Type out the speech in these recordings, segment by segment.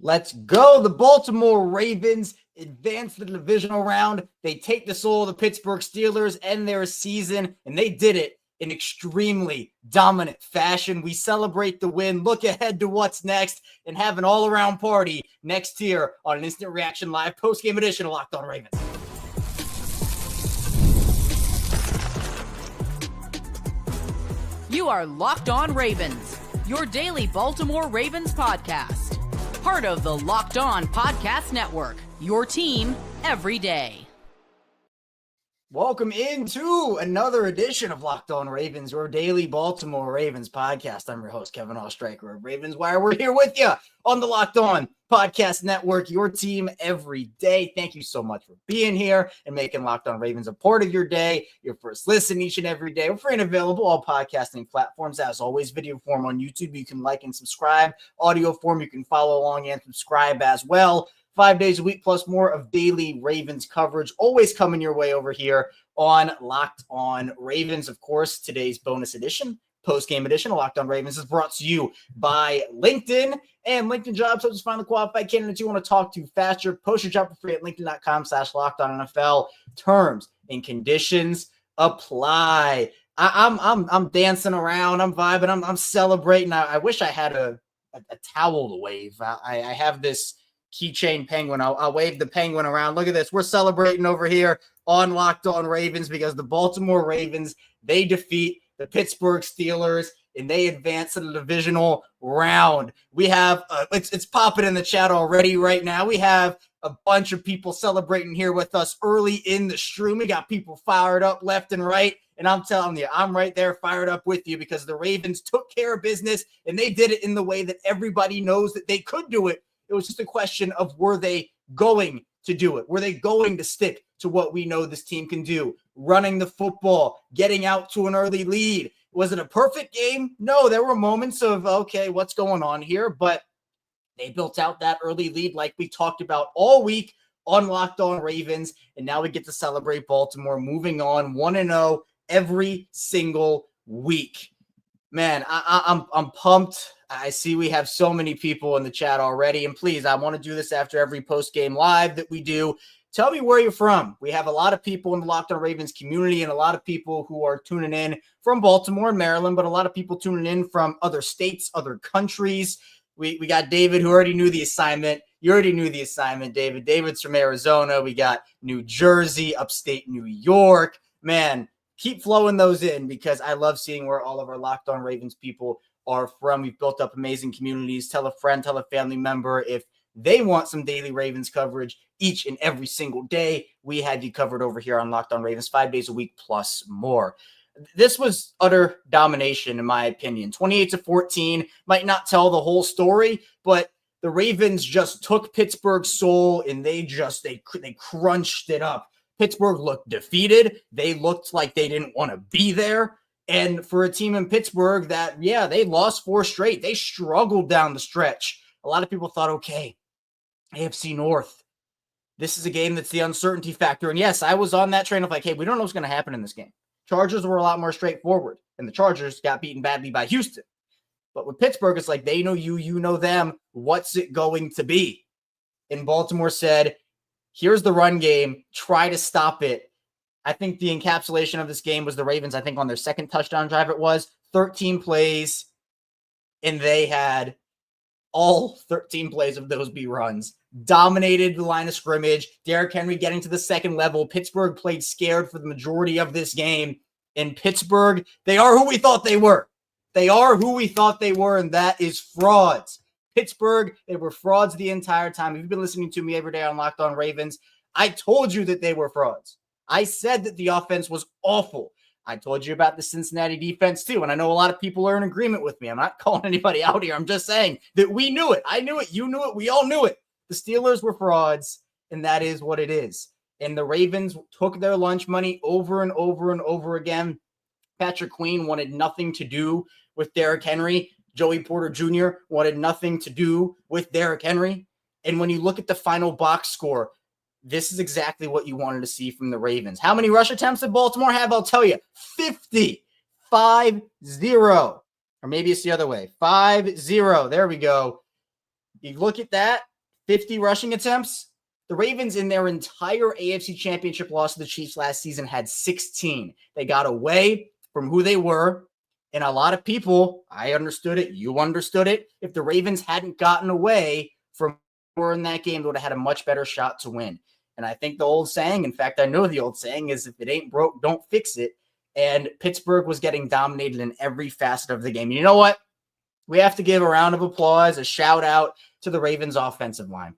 Let's go. The Baltimore Ravens advance the divisional round. They take the soul of the Pittsburgh Steelers and their season, and they did it in extremely dominant fashion. We celebrate the win, look ahead to what's next, and have an all-around party next year on an Instant Reaction Live post-game edition of Locked On Ravens. You are Locked On Ravens, your daily Baltimore Ravens podcast. Part of the Locked On Podcast Network, your team every day. Welcome into another edition of Locked On Ravens, your daily Baltimore Ravens podcast. I'm your host, Kevin Oestreicher of Ravens Wire. We're here with you on the Locked On Podcast Network, your team every day. Thank you so much for being here and making Locked On Ravens a part of your day, your first listen each and every day. We're free and available all podcasting platforms. As always, video form on YouTube. You can like and subscribe. Audio form, you can follow along and subscribe as well. 5 days a week plus more of daily Ravens coverage, always coming your way over here on Locked On Ravens. Of course, today's bonus edition, post-game edition of Locked On Ravens is brought to you by LinkedIn. And LinkedIn Jobs helps us find the qualified candidates you want to talk to faster. Post your job for free at linkedin.com/LockedOnNFL. Terms and conditions apply. I'm dancing around. I'm vibing. I'm celebrating. I wish I had a towel to wave. I have this keychain penguin. I'll wave the penguin around. Look at this. We're celebrating over here on Locked On Ravens because the Baltimore Ravens, they defeat the Pittsburgh Steelers and they advance to the divisional round. We have, it's popping in the chat already right now. We have a bunch of people celebrating here with us early in the stream. We got people fired up left and right. And I'm telling you, I'm right there fired up with you because the Ravens took care of business and they did it in the way that everybody knows that they could do it. It was just a question of were they going to do it? Were they going to stick to what we know this team can do? Running the football, getting out to an early lead. Was it a perfect game? No, there were moments of, okay, what's going on here? But they built out that early lead like we talked about all week on Locked On Ravens. And now we get to celebrate Baltimore moving on 1-0 every single week. Man, I'm pumped. I see we have so many people in the chat already. And please, I want to do this after every post-game live that we do. Tell me where you're from. We have a lot of people in the Locked On Ravens community and a lot of people who are tuning in from Baltimore and Maryland, but a lot of people tuning in from other states, other countries. We got David, who already knew the assignment. You already knew the assignment, David. David's from Arizona. We got New Jersey, upstate New York. Man, keep flowing those in because I love seeing where all of our Locked On Ravens people are from. We've built up amazing communities. Tell a friend, tell a family member if they want some daily Ravens coverage each and every single day. We had you covered over here on Locked On Ravens 5 days a week plus more. This was utter domination, in my opinion. 28-14 might not tell the whole story, but the Ravens just took Pittsburgh's soul and they crunched it up. Pittsburgh looked defeated. They looked like they didn't want to be there. And for a team in Pittsburgh that, yeah, they lost 4 straight. They struggled down the stretch. A lot of people thought, okay, AFC North, this is a game that's the uncertainty factor. And yes, I was on that train of like, hey, we don't know what's going to happen in this game. Chargers were a lot more straightforward, and the Chargers got beaten badly by Houston. But with Pittsburgh, it's like they know you, you know them. What's it going to be? And Baltimore said, here's the run game. Try to stop it. I think the encapsulation of this game was the Ravens, I think on their second touchdown drive it was, 13 plays, and they had all 13 plays of those be runs. Dominated the line of scrimmage. Derrick Henry getting to the second level. Pittsburgh played scared for the majority of this game. In Pittsburgh, they are who we thought they were. They are who we thought they were, and that is frauds. Pittsburgh, they were frauds the entire time. If you've been listening to me every day on Locked On Ravens, I told you that they were frauds. I said that the offense was awful. I told you about the Cincinnati defense too, and I know a lot of people are in agreement with me. I'm not calling anybody out here. I'm just saying that we knew it. I knew it. You knew it. We all knew it. The Steelers were frauds, and that is what it is. And the Ravens took their lunch money over and over and over again. Patrick Queen wanted nothing to do with Derrick Henry. Joey Porter Jr. wanted nothing to do with Derrick Henry. And when you look at the final box score, this is exactly what you wanted to see from the Ravens. How many rush attempts did Baltimore have? I'll tell you, 50. 5-0. Or maybe it's the other way. 5-0. There we go. You look at that, 50 rushing attempts. The Ravens in their entire AFC Championship loss to the Chiefs last season had 16. They got away from who they were. And a lot of people, I understood it, you understood it. If the Ravens hadn't gotten away from who were in that game, they would have had a much better shot to win. And I think the old saying, in fact, I know the old saying is, if it ain't broke, don't fix it. And Pittsburgh was getting dominated in every facet of the game. You know what? We have to give a round of applause, a shout out to the Ravens offensive line.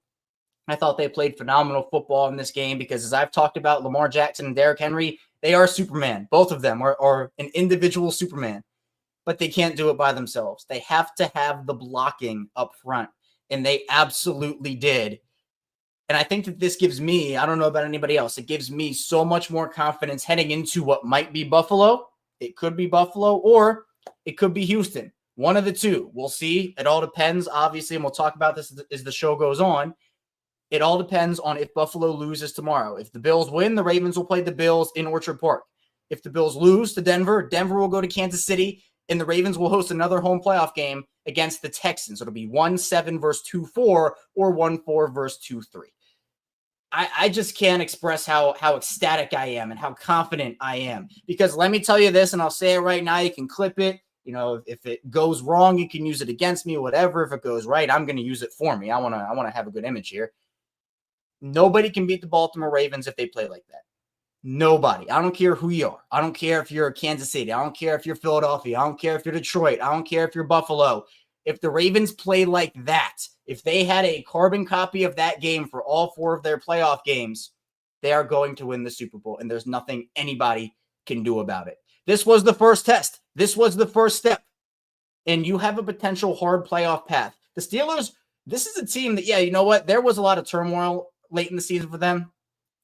I thought they played phenomenal football in this game because, as I've talked about, Lamar Jackson and Derrick Henry, they are Superman. Both of them are an individual Superman, but they can't do it by themselves. They have to have the blocking up front, and they absolutely did. And I think that this gives me, I don't know about anybody else, it gives me so much more confidence heading into what might be Buffalo. It could be Buffalo, or it could be Houston. One of the two. We'll see. It all depends, obviously, and we'll talk about this as the show goes on. It all depends on if Buffalo loses tomorrow. If the Bills win, the Ravens will play the Bills in Orchard Park. If the Bills lose to Denver, Denver will go to Kansas City, and the Ravens will host another home playoff game against the Texans. It'll be 1-7 versus 2-4 or 1-4 versus 2-3. I just can't express how ecstatic I am and how confident I am. Because let me tell you this, and I'll say it right now, you can clip it. You know, if it goes wrong, you can use it against me, whatever. If it goes right, I'm going to use it for me. I want to have a good image here. Nobody can beat the Baltimore Ravens if they play like that. Nobody. I don't care who you are. I don't care if you're Kansas City. I don't care if you're Philadelphia. I don't care if you're Detroit. I don't care if you're Buffalo. If the Ravens play like that, if they had a carbon copy of that game for all 4 of their playoff games, they are going to win the Super Bowl, and there's nothing anybody can do about it. This was the first test. This was the first step, and you have a potential hard playoff path. The Steelers, this is a team that, yeah, you know what? There was a lot of turmoil late in the season for them.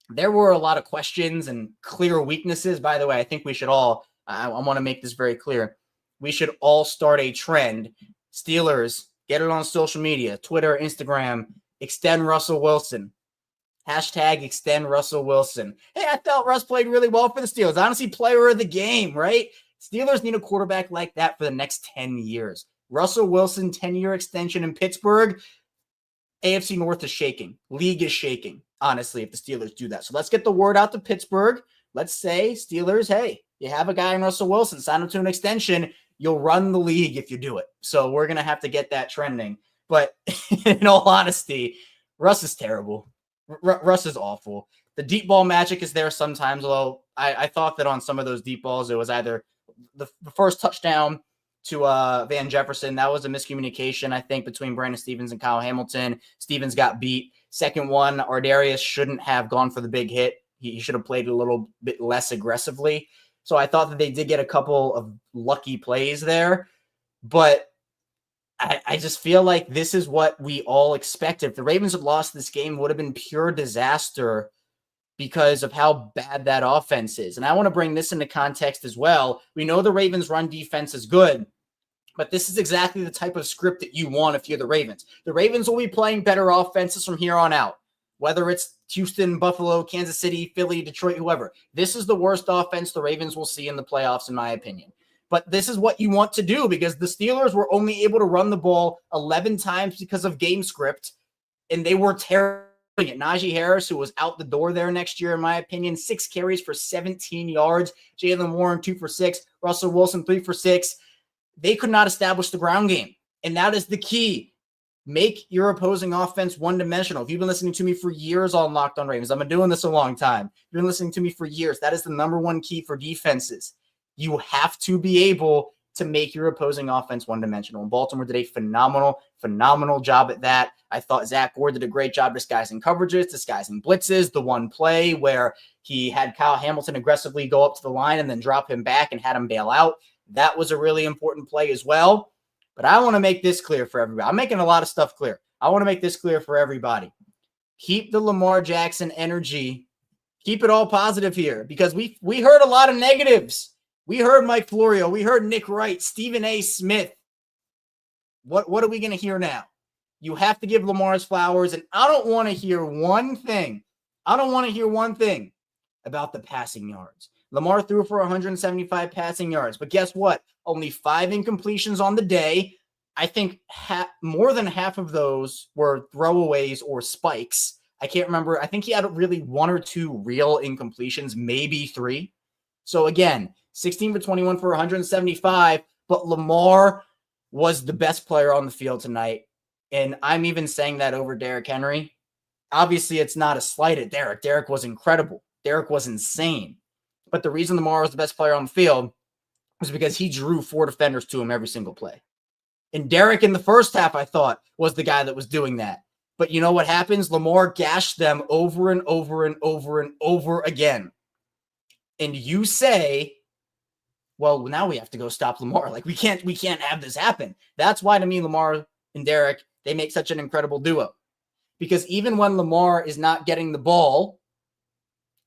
There were a lot of questions and clear weaknesses. By the way, I think we should all, I want to make this very clear. We should all start a trend. Steelers, get it on social media, Twitter, Instagram, extend Russell Wilson. Hashtag extend Russell Wilson. Hey, I thought Russ played really well for the Steelers. Honestly, player of the game, right? Steelers need a quarterback like that for the next 10 years. Russell Wilson, 10-year extension in Pittsburgh. AFC North is shaking. League is shaking, honestly, if the Steelers do that. So let's get the word out to Pittsburgh. Let's say, Steelers, hey, you have a guy in Russell Wilson, sign him to an extension. You'll run the league if you do it. So we're going to have to get that trending. But in all honesty, Russ is terrible. Russ is awful. The deep ball magic is there sometimes, although I thought that on some of those deep balls, it was either the first touchdown to Van Jefferson. That was a miscommunication, I think, between Brandon Stevens and Kyle Hamilton. Stevens got beat. Second one, Ardarius shouldn't have gone for the big hit. He should have played a little bit less aggressively. So I thought that they did get a couple of lucky plays there. But I just feel like this is what we all expected. If the Ravens had lost this game, it would have been pure disaster because of how bad that offense is. And I want to bring this into context as well. We know the Ravens' run defense is good, but this is exactly the type of script that you want if you're the Ravens. The Ravens will be playing better offenses from here on out, whether it's Houston, Buffalo, Kansas City, Philly, Detroit, whoever. This is the worst offense the Ravens will see in the playoffs, in my opinion. But this is what you want to do because the Steelers were only able to run the ball 11 times because of game script, and they were terrible. Najee Harris, who was out the door there next year, in my opinion, 6 carries for 17 yards. Jaylen Warren, 2 for 6. Russell Wilson, 3 for 6. They could not establish the ground game, and that is the key. Make your opposing offense one-dimensional. If you've been listening to me for years on Locked on Ravens, I've been doing this a long time. You've been listening to me for years. That is the number one key for defenses. You have to be able to make your opposing offense one-dimensional. And Baltimore did a phenomenal job at that. I thought Zach Gore did a great job disguising coverages, disguising blitzes. The one play where he had Kyle Hamilton aggressively go up to the line and then drop him back and had him bail out. That was a really important play as well. But I want to make this clear for everybody. I'm making a lot of stuff clear. I want to make this clear for everybody. Keep the Lamar Jackson energy. Keep it all positive here because we heard a lot of negatives. We heard Mike Florio. We heard Nick Wright, Stephen A. Smith. What are we going to hear now? You have to give Lamar's flowers, and I don't want to hear one thing. I don't want to hear one thing about the passing yards. Lamar threw for 175 passing yards, but guess what? Only 5 incompletions on the day. I think more than half of those were throwaways or spikes. I can't remember. I think he had really 1 or 2 real incompletions, maybe 3. So again, 16 for 21 for 175, but Lamar was the best player on the field tonight. And I'm even saying that over Derrick Henry. Obviously, it's not a slight at Derrick. Derrick was incredible. Derrick was insane. But the reason Lamar was the best player on the field was because he drew 4 defenders to him every single play. And Derrick in the first half, I thought, was the guy that was doing that. But you know what happens? Lamar gashed them over and over and over and over again. And you say, well, now we have to go stop Lamar. Like, we can't have this happen. That's why, to me, Lamar and Derrick, they make such an incredible duo. Because even when Lamar is not getting the ball,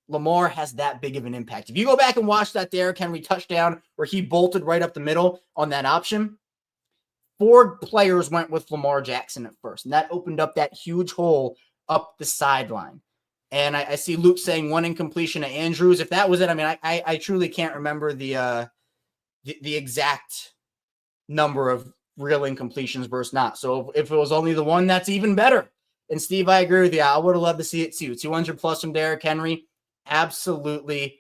Lamar has that big of an impact. If you go back and watch that Derrick Henry touchdown where he bolted right up the middle on that option, 4 players went with Lamar Jackson at first, and that opened up that huge hole up the sideline. And I see Luke saying 1 incompletion to Andrews. If that was it, I mean, I truly can't remember the exact number of real incompletions versus not. So if it was only the 1, that's even better. And Steve, I agree with you. I would have loved to see it too. 200 plus from Derrick Henry. Absolutely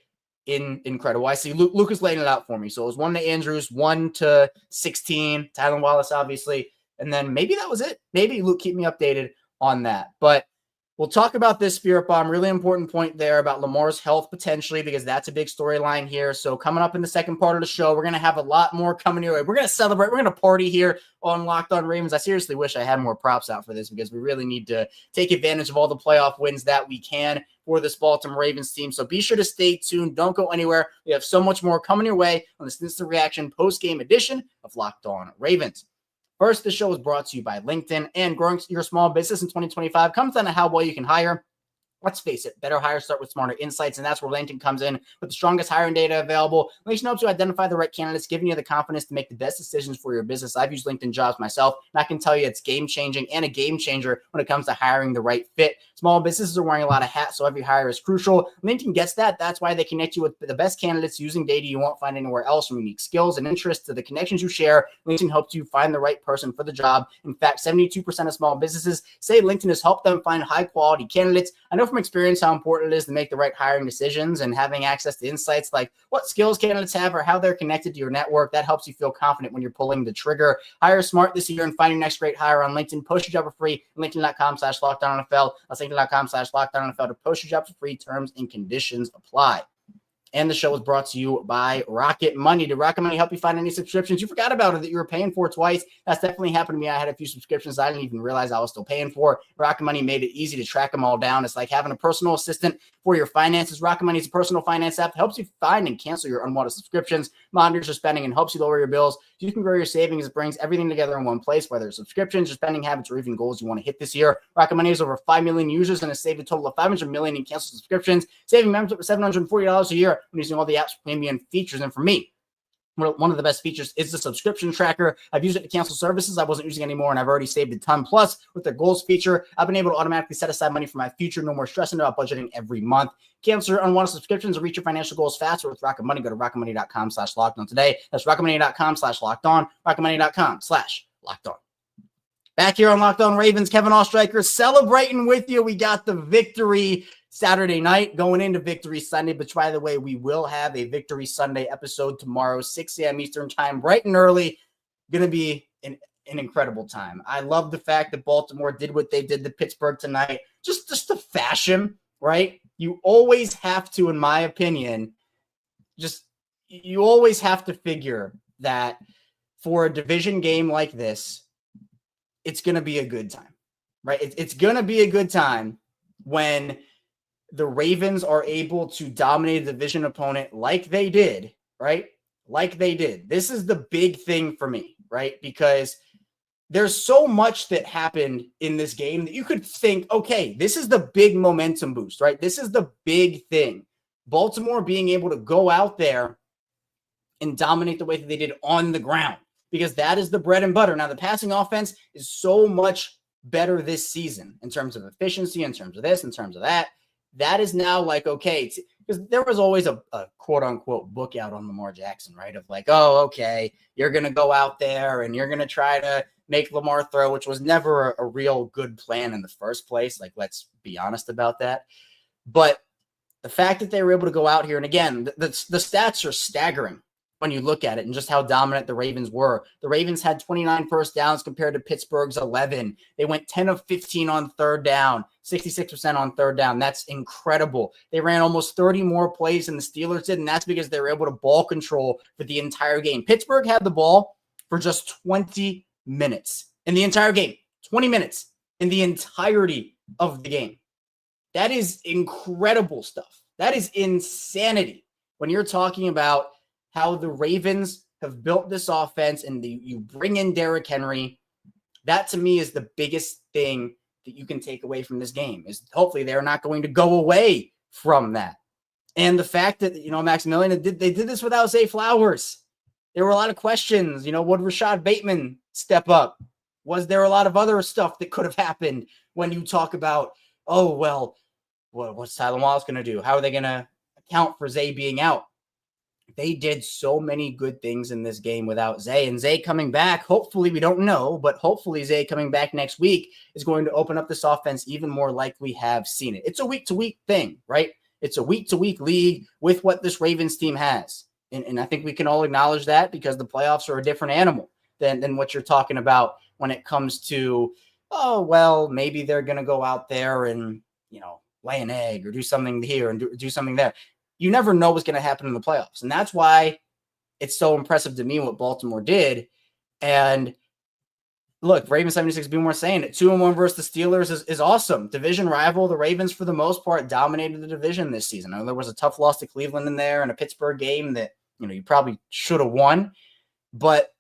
incredible. I see Luke is laying it out for me. So it was 1 to Andrews, 1 to 16, Tylan Wallace, obviously. And then maybe that was it. Maybe Luke, keep me updated on that. But we'll talk about this Spirit Bomb. Really important point there about Lamar's health potentially, because that's a big storyline here. So coming up in the second part of the show, we're going to have a lot more coming your way. We're going to celebrate. We're going to party here on Locked On Ravens. I seriously wish I had more props out for this, because we really need to take advantage of all the playoff wins that we can for this Baltimore Ravens team. So be sure to stay tuned. Don't go anywhere. We have so much more coming your way on this instant reaction post-game edition of Locked On Ravens. First, the show is brought to you by LinkedIn, and growing your small business in 2025 comes down to how well you can hire. Let's face it, better hires start with smarter insights, and that's where LinkedIn comes in with the strongest hiring data available. LinkedIn helps you identify the right candidates, giving you the confidence to make the best decisions for your business. I've used LinkedIn Jobs myself, and I can tell you it's game-changing and a game changer when it comes to hiring the right fit. Small businesses are wearing a lot of hats, so every hire is crucial. LinkedIn gets that. That's why they connect you with the best candidates using data you won't find anywhere else, from unique skills and interests to the connections you share. LinkedIn helps you find the right person for the job. In fact, 72% of small businesses say LinkedIn has helped them find high-quality candidates. I know from experience how important it is to make the right hiring decisions, and having access to insights like what skills candidates have or how they're connected to your network. That helps you feel confident when you're pulling the trigger. Hire smart this year and find your next great hire on LinkedIn. Post your job for free. LinkedIn.com/LockedOnNFL. That's LinkedIn.com/LockedOnNFL to post your job for free. Terms and conditions apply. And the show is brought to you by Rocket Money. Did Rocket Money help you find any subscriptions you forgot about or that you were paying for twice? That's definitely happened to me. I had a few subscriptions I didn't even realize I was still paying for. Rocket Money made it easy to track them all down. It's like having a personal assistant for your finances. Rocket Money is a personal finance app that helps you find and cancel your unwanted subscriptions, monitors your spending, and helps you lower your bills. You can grow your savings. It brings everything together in one place, whether it's subscriptions, your spending habits, or even goals you want to hit this year. Rocket Money has over 5 million users and has saved a total of $500 million in canceled subscriptions, saving members up to $740 a year when using all the app's premium features. And for me, one of the best features is the subscription tracker. I've used it to cancel services I wasn't using anymore, and I've already saved a ton. Plus, with the goals feature, I've been able to automatically set aside money for my future. No more stressing about budgeting every month. Cancel your unwanted subscriptions and reach your financial goals faster with Rocket Money. Go to rocketmoney.com/lockedon today. That's rocketmoney.com/lockedon. rocketmoney.com/lockedon. Back here on Locked On Ravens, Kevin Oestreicher celebrating with you. We got the victory Saturday night going into Victory Sunday. But by the way, we will have a Victory Sunday episode tomorrow, 6 a.m. Eastern time, bright and early. Going to be an incredible time. I love the fact that Baltimore did what they did to Pittsburgh tonight. Just the fashion, right? You always have to, in my opinion, you always have to figure that for a division game like this, it's going to be a good time, right? It's going to be a good time when the Ravens are able to dominate a division opponent like they did, right? Like they did. This is the big thing for me, right? Because there's so much that happened in this game that you could think, okay, this is the big momentum boost, right? This is the big thing. Baltimore being able to go out there and dominate the way that they did on the ground, because that is the bread and butter. Now, the passing offense is so much better this season in terms of efficiency, in terms of this, in terms of that. That is now like, okay, because there was always a quote unquote book out on Lamar Jackson, right? Of like, oh, okay, you're going to go out there and you're going to try to make Lamar throw, which was never a real good plan in the first place. Like, let's be honest about that. But the fact that they were able to go out here, and again, the stats are staggering when you look at it and just how dominant the Ravens were. The Ravens had 29 first downs compared to Pittsburgh's 11. They went 10 of 15 on third down, 66% on third down. That's incredible. They ran almost 30 more plays than the Steelers did, and that's because they were able to ball control for the entire game. Pittsburgh had the ball for just 20 minutes in the entire game. 20 minutes in the entirety of the game. That is incredible stuff. That is insanity when you're talking about how the Ravens have built this offense and you bring in Derrick Henry. That to me is the biggest thing that you can take away from this game, is hopefully they're not going to go away from that. And the fact that, Maximilian, they did this without Zay Flowers. There were a lot of questions. Would Rashod Bateman step up? Was there a lot of other stuff that could have happened when you talk about, what's Tyler Wallace going to do? How are they going to account for Zay being out? They did so many good things in this game without Zay. And Zay coming back, hopefully, we don't know, but hopefully Zay coming back next week is going to open up this offense even more like we have seen it. It's a week-to-week thing, right? It's a week-to-week league with what this Ravens team has. And I think we can all acknowledge that, because the playoffs are a different animal than what you're talking about when it comes to, maybe they're going to go out there and, lay an egg or do something here and do something there. You never know what's going to happen in the playoffs. And that's why it's so impressive to me what Baltimore did. And look, Ravens 76 Boomer saying it, 2-1 versus the Steelers is awesome. Division rival. The Ravens, for the most part, dominated the division this season. I know there was a tough loss to Cleveland in there and a Pittsburgh game that, you probably should have won. But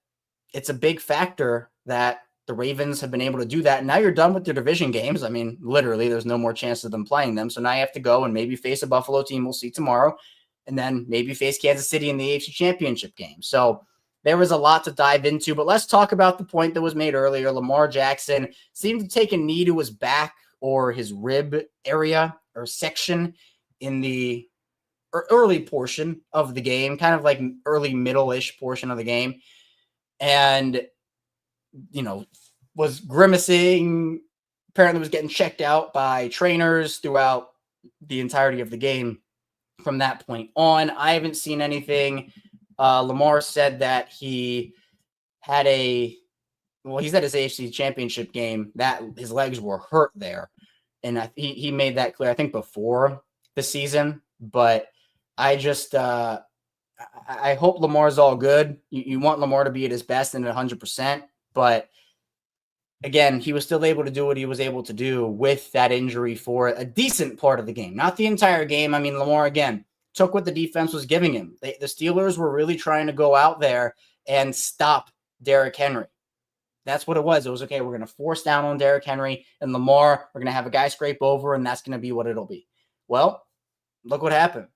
it's a big factor that the Ravens have been able to do that. And now you're done with their division games. I mean, literally, there's no more chance of them playing them. So now you have to go and maybe face a Buffalo team we'll see tomorrow, and then maybe face Kansas City in the AFC Championship game. So there was a lot to dive into. But let's talk about the point that was made earlier. Lamar Jackson seemed to take a knee to his back or his rib area or section in the early portion of the game, kind of like early middle-ish portion of the game. And was grimacing, apparently was getting checked out by trainers throughout the entirety of the game from that point on. I haven't seen anything. Lamar said that he's at his AFC Championship game, that his legs were hurt there. And he made that clear, I think, before the season. But I just I hope Lamar's all good. You want Lamar to be at his best and at 100%. But again, he was still able to do what he was able to do with that injury for a decent part of the game. Not the entire game. I mean, Lamar, again, took what the defense was giving him. The Steelers were really trying to go out there and stop Derrick Henry. That's what it was. It was, okay, we're going to force down on Derrick Henry, and Lamar, we're going to have a guy scrape over, and that's going to be what it'll be. Well, look what happened.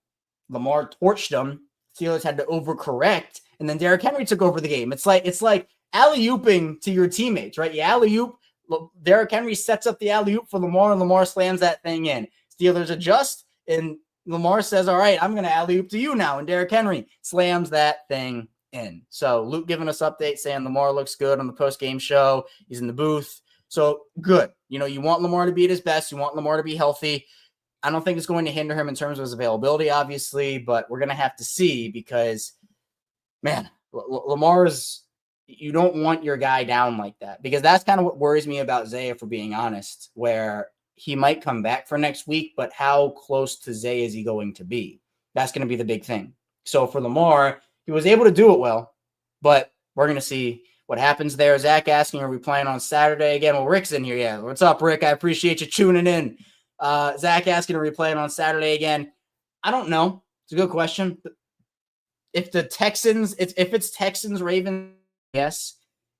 Lamar torched them. Steelers had to overcorrect, and then Derrick Henry took over the game. It's like alley-ooping to your teammates, right? You alley-oop, Derrick Henry sets up the alley-oop for Lamar, and Lamar slams that thing in. Steelers adjust, and Lamar says, all right, I'm going to alley-oop to you now, and Derrick Henry slams that thing in. So Luke giving us updates saying Lamar looks good on the post-game show. He's in the booth. So good. You want Lamar to be at his best. You want Lamar to be healthy. I don't think it's going to hinder him in terms of his availability, obviously, but we're going to have to see because, man, Lamar's, you don't want your guy down like that, because that's kind of what worries me about Zay, if we're being honest, where he might come back for next week, but how close to Zay is he going to be? That's going to be the big thing. So for Lamar, he was able to do it well, but we're going to see what happens there. Zach asking, are we playing on Saturday again? Well, Rick's in here. Yeah. What's up, Rick? I appreciate you tuning in. Zach asking, are we playing on Saturday again? I don't know. It's a good question. If the Texans, if it's Texans, Ravens, yes.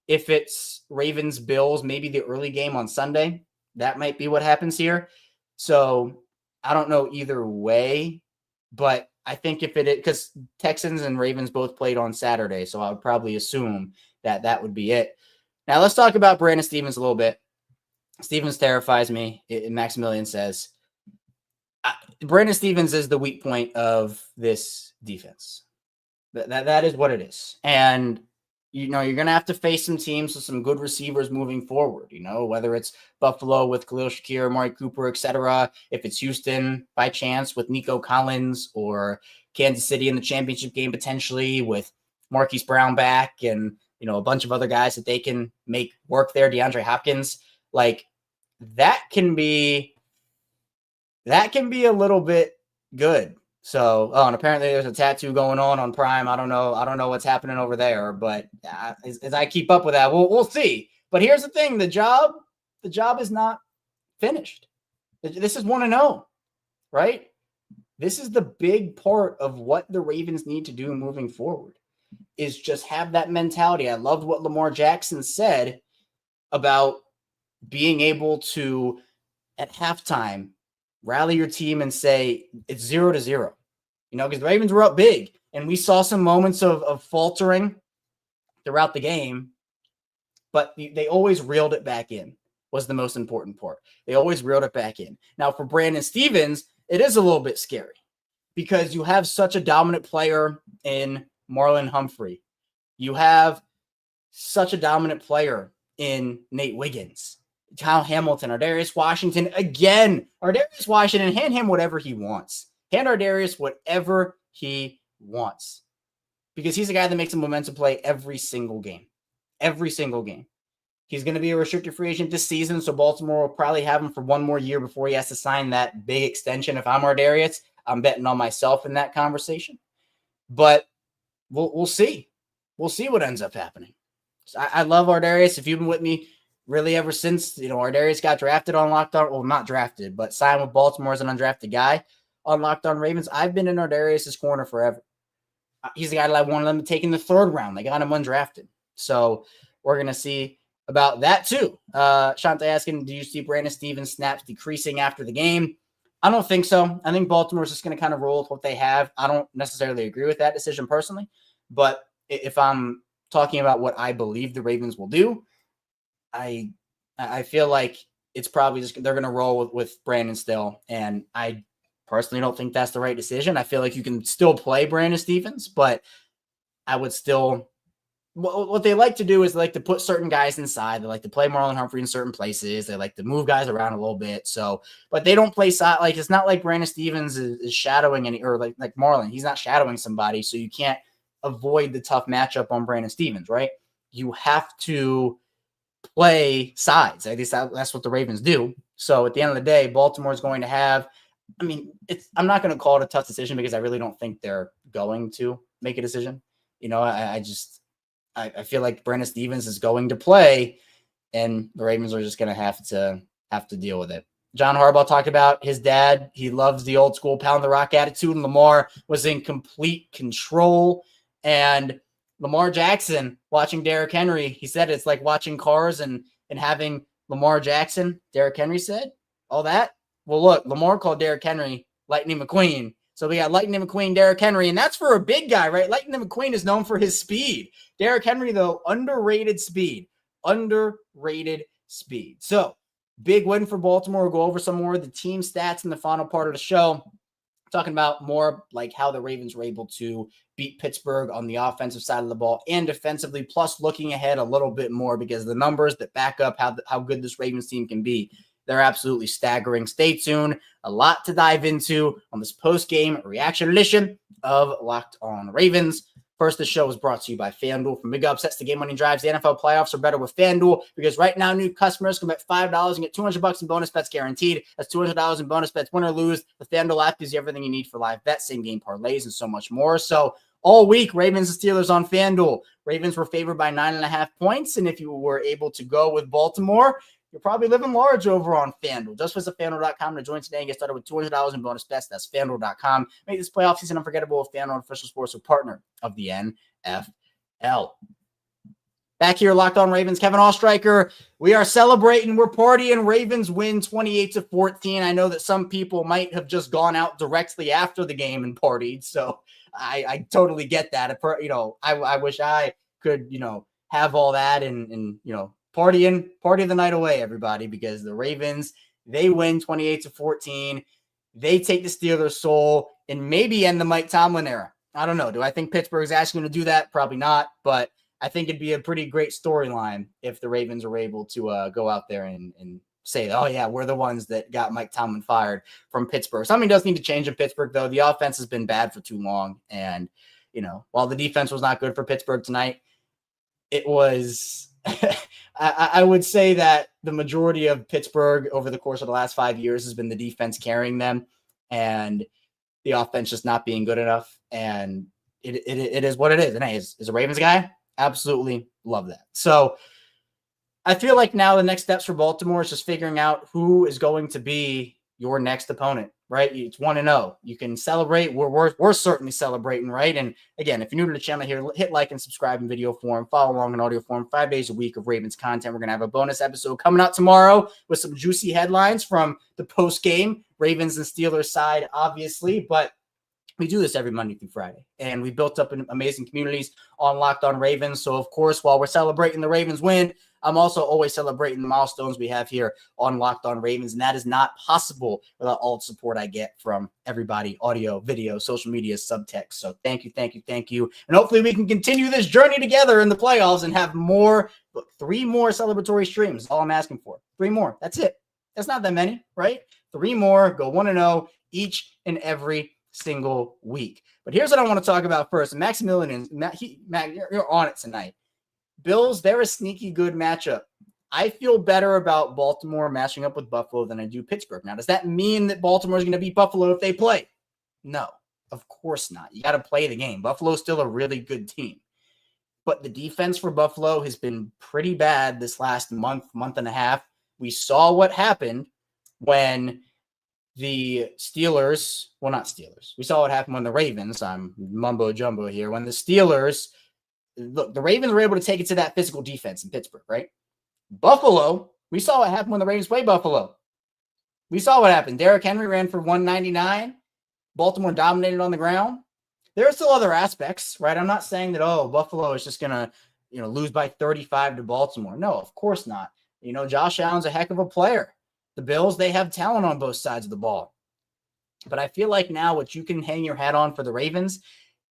If it's Ravens, Bills, maybe the early game on Sunday, that might be what happens here. So I don't know either way, but I think if it is, because Texans and Ravens both played on Saturday, so I would probably assume that that would be it. Now let's talk about Brandon Stevens a little bit. Stevens terrifies me. Maximilian says Brandon Stevens is the weak point of this defense. That is what it is. And you're going to have to face some teams with some good receivers moving forward, whether it's Buffalo with Khalil Shakir, Amari Cooper, etc. If it's Houston by chance with Nico Collins, or Kansas City in the championship game potentially with Marquise Brown back and, a bunch of other guys that they can make work there, DeAndre Hopkins, like that can be a little bit good. So, and apparently there's a tattoo going on Prime. I don't know what's happening over there, but as I keep up with that, we'll see. But here's the thing: the job is not finished. This is 1-0, right? This is the big part of what the Ravens need to do moving forward, is just have that mentality. I loved what Lamar Jackson said about being able to, at halftime, rally your team and say it's 0-0, because the Ravens were up big and we saw some moments of faltering throughout the game, but they always reeled it back in was the most important part. They always reeled it back in. Now for Brandon Stephens, it is a little bit scary because you have such a dominant player in Marlon Humphrey. You have such a dominant player in Nate Wiggins, Kyle Hamilton, Ardarius Washington. Again, Ardarius Washington, hand him whatever he wants. Hand Ardarius whatever he wants, because he's a guy that makes a momentum play every single game. Every single game. He's going to be a restricted free agent this season, so Baltimore will probably have him for one more year before he has to sign that big extension. If I'm Ardarius, I'm betting on myself in that conversation. But we'll see. We'll see what ends up happening. So I love Ardarius. If you've been with me really ever since, Ardarius got drafted on Locked On, well, not drafted, but signed with Baltimore as an undrafted guy on Locked On Ravens, I've been in Ardarius' corner forever. He's the guy that I wanted them to take in the third round. They got him undrafted. So we're going to see about that too. Shante asking, do you see Brandon Stephens snaps decreasing after the game? I don't think so. I think Baltimore's just going to kind of roll with what they have. I don't necessarily agree with that decision personally, but if I'm talking about what I believe the Ravens will do, I feel like it's probably just they're going to roll with Brandon still, and I personally don't think that's the right decision. I feel like you can still play Brandon Stephens, but I would still what they like to do is they like to put certain guys inside. They like to play Marlon Humphrey in certain places. They like to move guys around a little bit. So, but they don't play side. Like, it's not like Brandon Stephens is shadowing any, or like Marlon, he's not shadowing somebody. So you can't avoid the tough matchup on Brandon Stephens, right? You have to play sides. At least that's what the Ravens do. So at the end of the day, Baltimore is going to have, I'm not going to call it a tough decision because I really don't think they're going to make a decision. I feel like Brandon Stephens is going to play, and the Ravens are just going to have to deal with it. John Harbaugh talked about his dad. He loves the old school pound the rock attitude, and Lamar was in complete control. And Lamar Jackson watching Derrick Henry, he said it's like watching Cars and having Lamar Jackson. Derrick Henry said all that. Well, look, Lamar called Derrick Henry Lightning McQueen. So we got Lightning McQueen, Derrick Henry, and that's for a big guy, right? Lightning McQueen is known for his speed. Derrick Henry, though, underrated speed. So big win for Baltimore. We'll go over some more of the team stats in the final part of the show, talking about more like how the Ravens were able to beat Pittsburgh on the offensive side of the ball and defensively, plus looking ahead a little bit more because the numbers that back up how good this Ravens team can be, they're absolutely staggering. Stay tuned. A lot to dive into on this post-game reaction edition of Locked On Ravens. First, the show is brought to you by FanDuel. From big upsets to game winning drives, the NFL playoffs are better with FanDuel because right now new customers can bet $5 and get $200 in bonus bets guaranteed. That's $200 in bonus bets, win or lose. The FanDuel app gives you everything you need for live bets, same game parlays, and so much more. So all week, Ravens and Steelers on FanDuel. Ravens were favored by 9.5 points, and if you were able to go with Baltimore, you're probably living large over on FanDuel. Just visit FanDuel.com to join today and get started with $200 in bonus bets. That's FanDuel.com. Make this playoff season unforgettable with FanDuel, official sports partner of the NFL. Back here, Locked On Ravens, Kevin Oestreicher. We are celebrating. We're partying. Ravens win 28-14. I know that some people might have just gone out directly after the game and partied, so I totally get that. I wish I could, have all that and party the night away, everybody, because the Ravens, they win 28-14. They take the Steelers' soul and maybe end the Mike Tomlin era. I don't know. Do I think Pittsburgh's actually going to do that? Probably not. But I think it'd be a pretty great storyline if the Ravens are able to go out there and say, oh, yeah, we're the ones that got Mike Tomlin fired from Pittsburgh. Something does need to change in Pittsburgh, though. The offense has been bad for too long. And, while the defense was not good for Pittsburgh tonight, it was I would say that the majority of Pittsburgh over the course of the last 5 years has been the defense carrying them and the offense just not being good enough. And it is what it is. And hey, as a Ravens guy, absolutely love that. So I feel like now the next steps for Baltimore is just figuring out who is going to be your next opponent, right? It's 1-0. You can celebrate. We're certainly celebrating, right? And again, if you're new to the channel here, hit like and subscribe in video form, follow along in audio form, 5 days a week of Ravens content. We're going to have a bonus episode coming out tomorrow with some juicy headlines from the post-game Ravens and Steelers side, obviously, but we do this every Monday through Friday, and we built up an amazing communities on Locked On Ravens. So, of course, while we're celebrating the Ravens win, I'm also always celebrating the milestones we have here on Locked On Ravens, and that is not possible without all the support I get from everybody, audio, video, social media, subtext. So thank you, thank you, thank you. And hopefully we can continue this journey together in the playoffs and have more, 3 more celebratory streams. All I'm asking for. 3 more. That's it. That's not that many, right? 3 more, go 1-0 each and every single week. But here's what I want to talk about first. Maximilian, Matt, you're on it tonight. Bills, they're a sneaky good matchup. I feel better about Baltimore matching up with Buffalo than I do Pittsburgh. Now, does that mean that Baltimore is going to beat Buffalo if they play? No, of course not. You got to play the game. Buffalo's still a really good team. But the defense for Buffalo has been pretty bad this last month and a half. We saw what happened when the Steelers, well, not Steelers. We saw what happened when the Ravens, I'm mumbo jumbo here, when the Steelers, look, the Ravens were able to take it to that physical defense in Pittsburgh, right? Buffalo, we saw what happened when the Ravens played Buffalo. We saw what happened. Derrick Henry ran for 199. Baltimore dominated on the ground. There are still other aspects, right? I'm not saying that, Buffalo is just going to, lose by 35 to Baltimore. No, of course not. Josh Allen's a heck of a player. The Bills, they have talent on both sides of the ball. But I feel like now what you can hang your hat on for the Ravens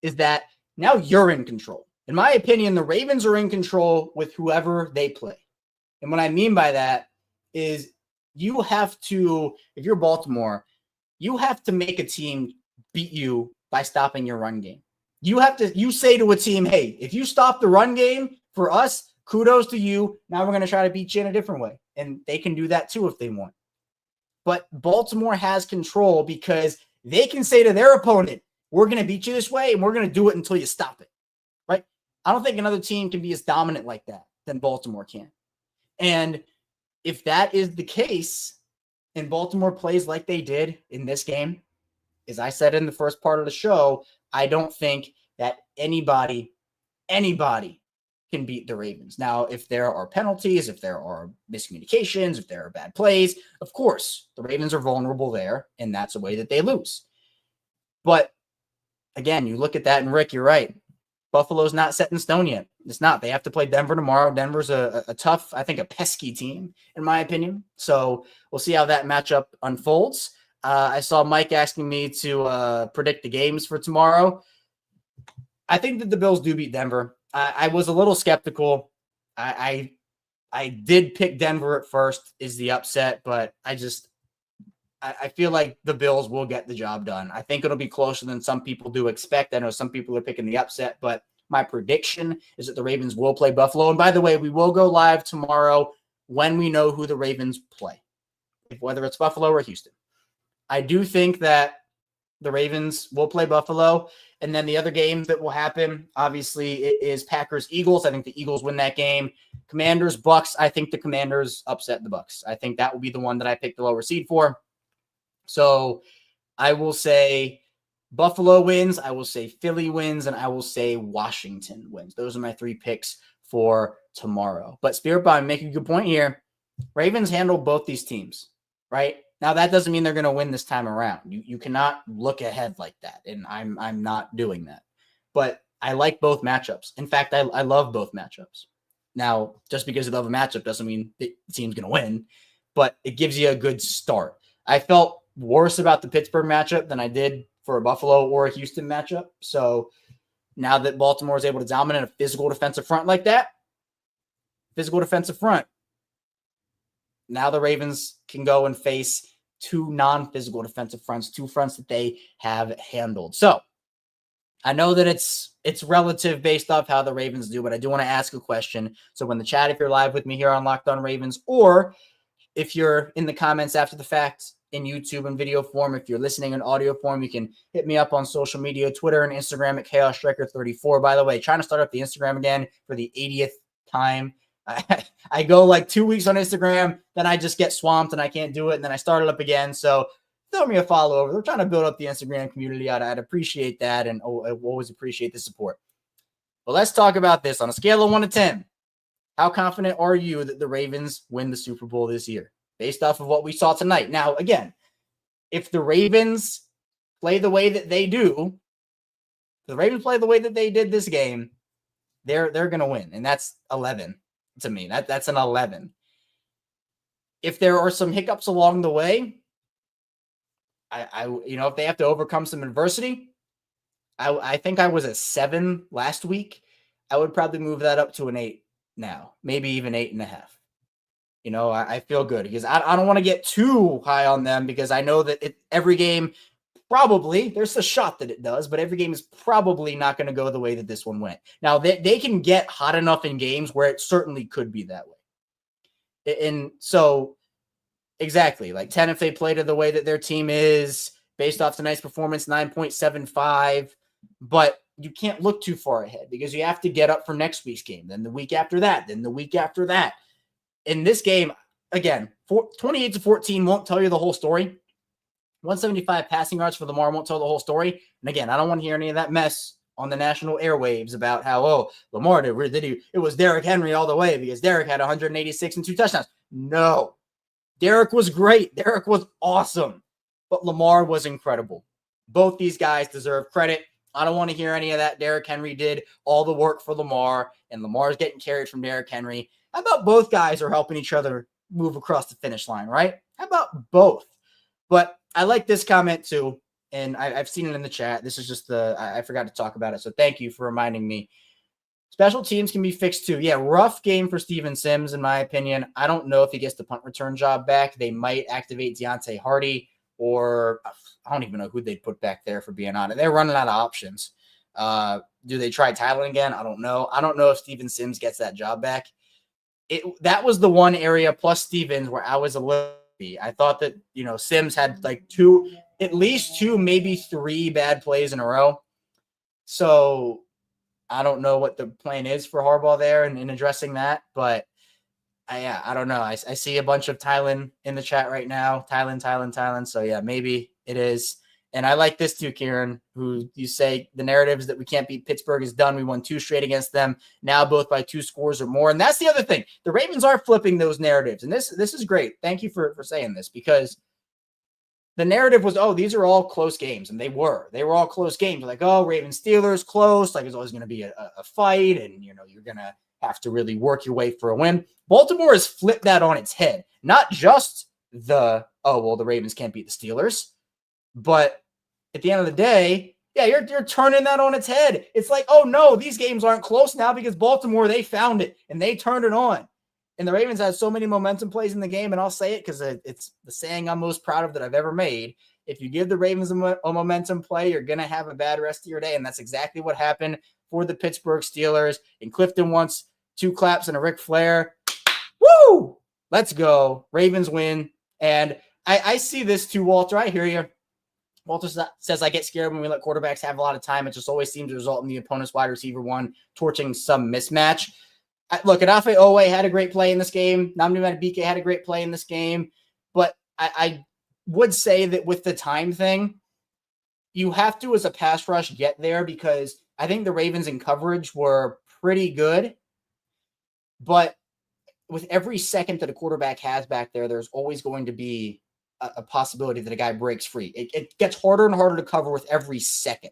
is that now you're in control. In my opinion, the Ravens are in control with whoever they play. And what I mean by that is you have to, if you're Baltimore, you have to make a team beat you by stopping your run game. You say to a team, hey, if you stop the run game for us, kudos to you. Now we're going to try to beat you in a different way. And they can do that too if they want. But Baltimore has control because they can say to their opponent, we're going to beat you this way and we're going to do it until you stop it. Right? I don't think another team can be as dominant like that than Baltimore can. And if that is the case and Baltimore plays like they did in this game, as I said in the first part of the show, I don't think that anybody can beat the Ravens. Now, if there are penalties, if there are miscommunications, if there are bad plays, of course, the Ravens are vulnerable there, and that's a way that they lose. But again, you look at that, and Rick, you're right. Buffalo's not set in stone yet. It's not. They have to play Denver tomorrow. Denver's a tough, I think, a pesky team, in my opinion. So we'll see how that matchup unfolds. I saw Mike asking me to predict the games for tomorrow. I think that the Bills do beat Denver. I was a little skeptical. I did pick Denver at first is the upset, but I feel like the Bills will get the job done. I think it'll be closer than some people do expect. I know some people are picking the upset, but my prediction is that the Ravens will play Buffalo. And by the way, we will go live tomorrow when we know who the Ravens play, whether it's Buffalo or Houston. I do think that the Ravens will play Buffalo. And then the other game that will happen, obviously, it is Packers-Eagles. I think the Eagles win that game. Commanders-Bucks. I think the Commanders upset the Bucks. I think that will be the one that I picked the lower seed for. So I will say Buffalo wins. I will say Philly wins. And I will say Washington wins. Those are my 3 picks for tomorrow. But Spirit Bomb, making a good point here. Ravens handle both these teams, right? Now, that doesn't mean they're going to win this time around. You cannot look ahead like that, and I'm not doing that. But I like both matchups. In fact, I love both matchups. Now, just because you love a matchup doesn't mean the team's going to win, but it gives you a good start. I felt worse about the Pittsburgh matchup than I did for a Buffalo or a Houston matchup. So now that Baltimore is able to dominate a physical defensive front like that, now the Ravens can go and face two non-physical defensive fronts, two fronts that they have handled. So I know that it's relative based off how the Ravens do, but I do want to ask a question. So when the chat, if you're live with me here on Locked On Ravens, or if you're in the comments after the fact in YouTube and video form, if you're listening in audio form, you can hit me up on social media, Twitter and Instagram at ChaosStriker34. By the way, trying to start up the Instagram again for the 80th time. I go like 2 weeks on Instagram, then I just get swamped and I can't do it, and then I start it up again. So throw me a follow over. We're trying to build up the Instagram community. I'd appreciate that, and I always appreciate the support. But let's talk about this on a scale of 1 to 10. How confident are you that the Ravens win the Super Bowl this year based off of what we saw tonight? Now, again, if the Ravens play the way that they do, the Ravens play the way that they did this game, they're going to win, and that's 11 to me. That's an 11. If there are some hiccups along the way, if they have to overcome some adversity, I think I was at 7 last week. I would probably move that up to an 8 now, maybe even 8.5. I feel good because I don't want to get too high on them, because I know that every game probably, there's a shot that it does, but every game is probably not going to go the way that this one went. Now, they can get hot enough in games where it certainly could be that way. And so, exactly, like 10 if they play to the way that their team is, based off tonight's performance, 9.75. But you can't look too far ahead, because you have to get up for next week's game, then the week after that, then the week after that. In this game, again, 28-14 won't tell you the whole story. 175 passing yards for Lamar won't tell the whole story. And again, I don't want to hear any of that mess on the national airwaves about how, Lamar did it was Derrick Henry all the way because Derrick had 186 and 2 touchdowns. No. Derrick was great. Derrick was awesome. But Lamar was incredible. Both these guys deserve credit. I don't want to hear any of that. Derrick Henry did all the work for Lamar, and Lamar's getting carried from Derrick Henry. How about both guys are helping each other move across the finish line, right? How about both? But I like this comment too, and I've seen it in the chat. This is just I forgot to talk about it, so thank you for reminding me. Special teams can be fixed too. Yeah, rough game for Steven Sims, in my opinion. I don't know if he gets the punt return job back. They might activate Deontay Hardy, or I don't even know who they'd put back there, for being honest. They're running out of options. Do they try Tylen again? I don't know. I don't know if Steven Sims gets that job back. That was the one area, plus Stevens, where I was a little. I thought that, Sims had like at least 2, maybe 3 bad plays in a row. So I don't know what the plan is for Harbaugh there and in addressing that, but I don't know. I see a bunch of Tylen in the chat right now. Tylen. So yeah, maybe it is. And I like this too, Kieran, who you say the narrative is that we can't beat Pittsburgh is done. We won 2 straight against them, now both by 2 scores or more. And that's the other thing. The Ravens are flipping those narratives. And this is great. Thank you for saying this, because the narrative was, these are all close games. And they were all close games. Like, Ravens Steelers close. Like, it's always going to be a fight. And, you're going to have to really work your way for a win. Baltimore has flipped that on its head. Not just the Ravens can't beat the Steelers, but at the end of the day, yeah, you're turning that on its head. It's like, no, these games aren't close now because Baltimore, they found it and they turned it on. And the Ravens had so many momentum plays in the game, and I'll say it because it's the saying I'm most proud of that I've ever made. If you give the Ravens a momentum play, you're going to have a bad rest of your day, and that's exactly what happened for the Pittsburgh Steelers. And Clifton wants 2 claps and a Ric Flair. Woo! Let's go. Ravens win. And I see this too, Walter. I hear you. Walter says, I get scared when we let quarterbacks have a lot of time. It just always seems to result in the opponent's wide receiver one torching some mismatch. Look, Adafe Owe had a great play in this game. Nnamdi Madubuike had a great play in this game. But I would say that with the time thing, you have to, as a pass rush, get there, because I think the Ravens in coverage were pretty good. But with every second that a quarterback has back there, there's always going to be a possibility that a guy breaks free. It gets harder and harder to cover with every second.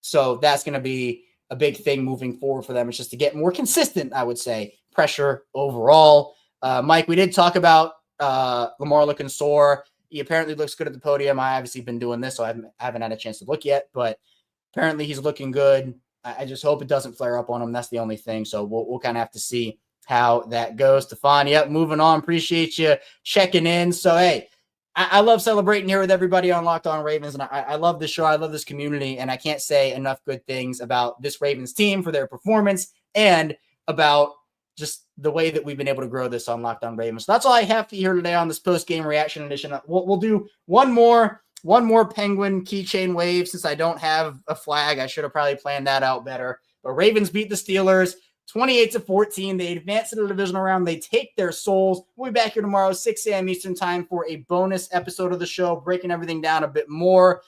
So that's going to be a big thing moving forward for them. It's just to get more consistent, I would say, pressure overall. Mike, we did talk about Lamar looking sore. He apparently looks good at the podium. I obviously been doing this, so I haven't had a chance to look yet, but apparently he's looking good. I just hope it doesn't flare up on them. That's the only thing. So we'll kind of have to see how that goes. Stefan, yep, moving on. Appreciate you checking in. So, hey, I love celebrating here with everybody on Locked On Ravens, and I love this show. I love this community, and I can't say enough good things about this Ravens team for their performance and about just the way that we've been able to grow this on Locked On Ravens. So that's all I have for you here today on this post-game reaction edition. We'll do one more Penguin keychain wave since I don't have a flag. I should have probably planned that out better. But Ravens beat the Steelers 28-14. They advance to the divisional round. They take their souls. We'll be back here tomorrow, 6 a.m. Eastern time for a bonus episode of the show, breaking everything down a bit more.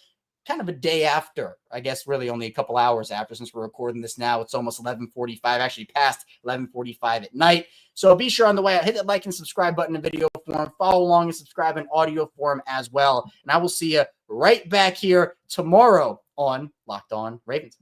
Kind of a day after, I guess really only a couple hours after since we're recording this now. It's almost 11:45, actually past 11:45 at night. So be sure on the way out, hit that like and subscribe button in video form. Follow along and subscribe in audio form as well. And I will see you right back here tomorrow on Locked On Ravens.